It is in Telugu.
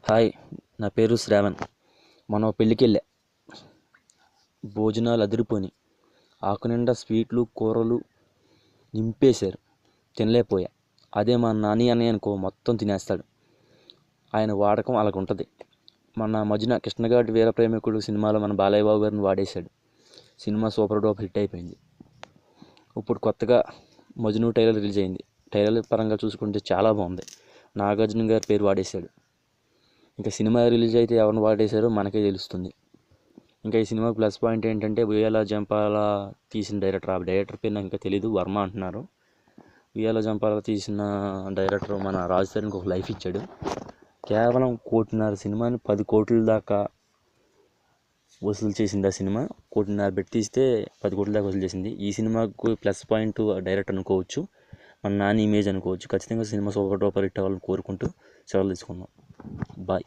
హాయ్, నా పేరు శ్రావణ్. మనం పెళ్ళికి వెళ్ళా. భోజనాలు అదిరిపోయి ఆకు నిండా స్వీట్లు కూరలు నింపేశారు. తినలేకపోయా. అదే మా నాని అన్నయ్య అనుకో మొత్తం తినేస్తాడు. ఆయన వాడకం అలాగుంటుంది. మన మధ్యన కృష్ణగాడి వీర ప్రేమికుడు సినిమాలో మన బాలయ్య బాబు గారిని వాడేశాడు. సినిమా సూపర్ డూపర్ హిట్ అయిపోయింది. ఇప్పుడు కొత్తగా మజ్ను ట్రైలర్ రిలీజ్ అయింది. ట్రైలర్ పరంగా చూసుకుంటే చాలా బాగుంది. నాగార్జున గారి పేరు వాడేశాడు. ఇంకా సినిమా రిలీజ్ అయితే ఎవరిని వాడేశారో మనకే తెలుస్తుంది. ఇంకా ఈ సినిమా ప్లస్ పాయింట్ ఏంటంటే ఉయ్యాల జంపాల తీసిన డైరెక్టర్, ఆ డైరెక్టర్ పేరు నాకు ఇంకా తెలీదు, వర్మ అంటున్నారు. ఉయ్యాల జంపాల తీసిన డైరెక్టర్ మన రాజు సార్కి ఒక లైఫ్ ఇచ్చాడు. కేవలం 1.5 కోటి సినిమాని 10 కోట్ల దాకా వసూలు చేసింది. ఆ సినిమా 1.5 కోటి పెట్టి తీస్తే 10 కోట్ల దాకా వసూలు చేసింది. ఈ సినిమాకు ప్లస్ పాయింట్ డైరెక్టర్ అనుకోవచ్చు, మన నాని ఇమేజ్ అనుకోవచ్చు. ఖచ్చితంగా సినిమా సూపర్ డూపర్ హిట్ అవ్వాలని కోరుకుంటూ సెలవు తీసుకున్నాం. బాయ్.